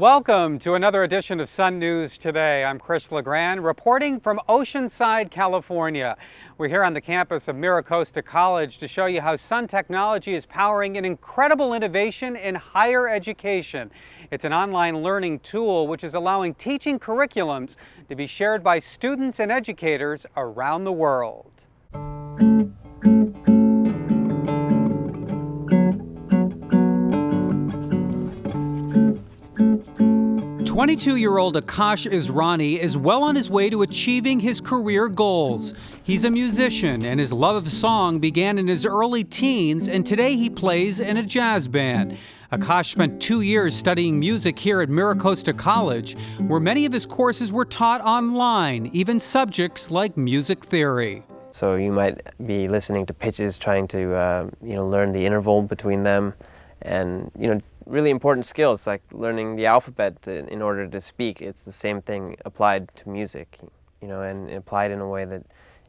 Welcome to another edition of Sun News Today. I'm Chris LeGrand reporting from Oceanside, California. We're here on the campus of MiraCosta College to show you how Sun Technology is powering an incredible innovation in higher education. It's an online learning tool which is allowing teaching curriculums to be shared by students and educators around the world. 22-year-old Akash Israni is well on his way to achieving his career goals. He's a musician, and his love of song began in his early teens, and today he plays in a jazz band. Akash spent 2 years studying music here at MiraCosta College, where many of his courses were taught online, even subjects like music theory. So you might be listening to pitches, trying to learn the interval between them, and really important skills like learning the alphabet in order to speak. It's the same thing applied to music, and applied in a way that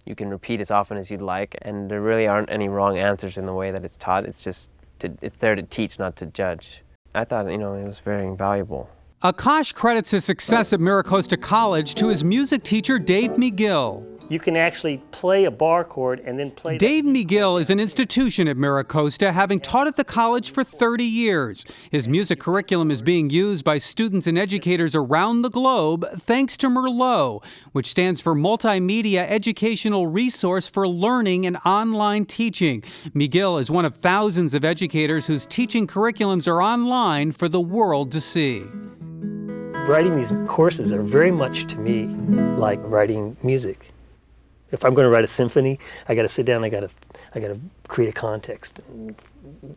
you can repeat as often as you'd like, and there really aren't any wrong answers in the way that it's taught. It's just it's there to teach, not to judge. I thought it was very valuable. Akash credits his success at MiraCosta College to his music teacher Dave McGill. You can actually play a bar chord and then play... Dave McGill is an institution at MiraCosta, having taught at the college for 30 years. His music curriculum is being used by students and educators around the globe thanks to MERLOT, which stands for Multimedia Educational Resource for Learning and Online Teaching. McGill is one of thousands of educators whose teaching curriculums are online for the world to see. Writing these courses are very much, to me, like writing music. If I'm going to write a symphony, I got to sit down. I got to create a context.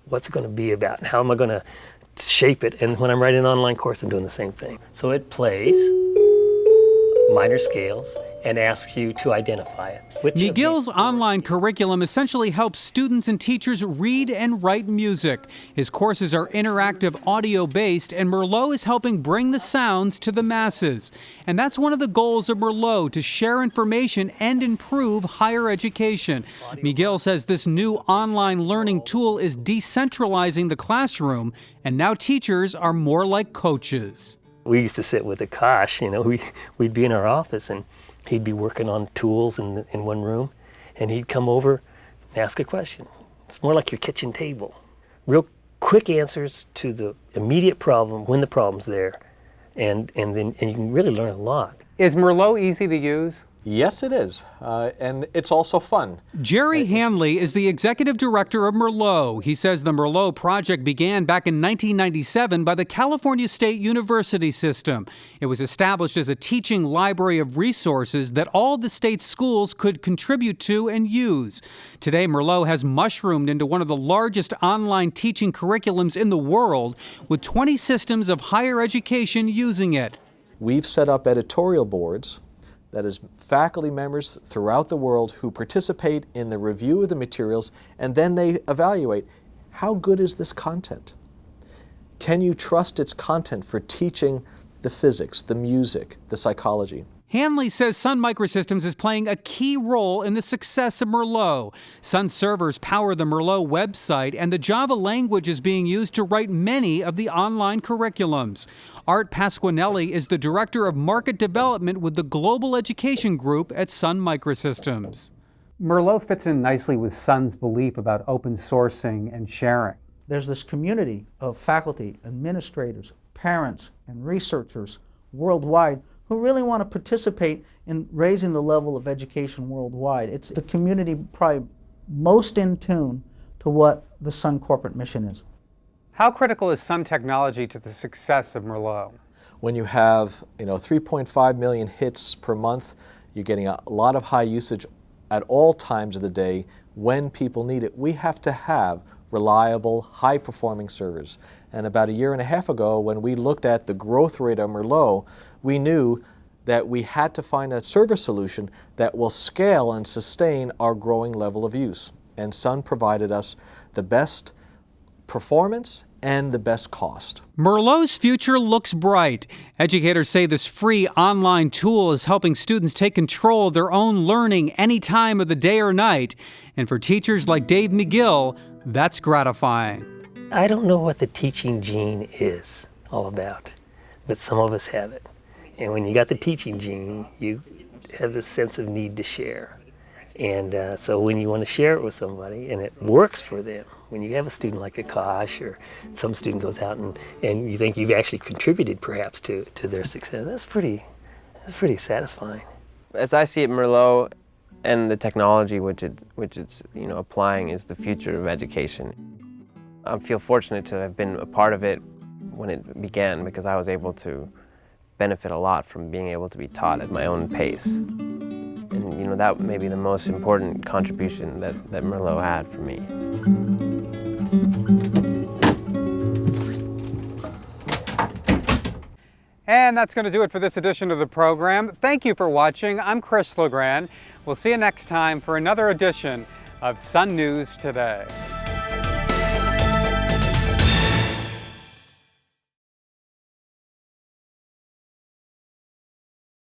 What's it going to be about? How am I going to shape it? And when I'm writing an online course, I'm doing the same thing. So it plays minor scales and asks you to identify it. McGill's online curriculum essentially helps students and teachers read and write music. His courses are interactive audio-based, and MERLOT is helping bring the sounds to the masses. And that's one of the goals of MERLOT, to share information and improve higher education. McGill says this new online learning tool is decentralizing the classroom, and now teachers are more like coaches. We used to sit with Akash, we'd be in our office and he'd be working on tools in one room, and he'd come over and ask a question. It's more like your kitchen table. Real quick answers to the immediate problem when the problem's there, and you can really learn a lot. Is MERLOT easy to use? Yes, it is, and it's also fun. Jerry Hanley is the executive director of MERLOT. He says the MERLOT project began back in 1997 by the California State University system. It was established as a teaching library of resources that all the state's schools could contribute to and use. Today, MERLOT has mushroomed into one of the largest online teaching curriculums in the world, with 20 systems of higher education using it. We've set up editorial boards, that is, faculty members throughout the world who participate in the review of the materials, and then they evaluate, how good is this content? Can you trust its content for teaching the physics, the music, the psychology? Hanley says Sun Microsystems is playing a key role in the success of MERLOT. Sun servers power the MERLOT website, and the Java language is being used to write many of the online curriculums. Art Pasquinelli is the Director of Market Development with the Global Education Group at Sun Microsystems. MERLOT fits in nicely with Sun's belief about open sourcing and sharing. There's this community of faculty, administrators, parents, and researchers worldwide who really want to participate in raising the level of education worldwide. It's the community probably most in tune to what the Sun corporate mission is. How critical is Sun technology to the success of MERLOT? When you have 3.5 million hits per month, you're getting a lot of high usage at all times of the day when people need it. We have to have reliable, high-performing servers. And about a year and a half ago, when we looked at the growth rate of MERLOT, we knew that we had to find a server solution that will scale and sustain our growing level of use. And Sun provided us the best performance and the best cost. MERLOT's future looks bright. Educators say this free online tool is helping students take control of their own learning any time of the day or night. And for teachers like Dave McGill, that's gratifying. I don't know what the teaching gene is all about, but some of us have it. And when you got the teaching gene, you have this sense of need to share. And so when you want to share it with somebody and it works for them, when you have a student like Akash or some student goes out and you think you've actually contributed perhaps to their success, that's pretty satisfying. As I see it, MERLOT and the technology which it's applying is the future of education. I feel fortunate to have been a part of it when it began, because I was able to benefit a lot from being able to be taught at my own pace. And that may be the most important contribution that MERLOT had for me. And that's going to do it for this edition of the program. Thank you for watching. I'm Chris LeGrand. We'll see you next time for another edition of Sun News Today.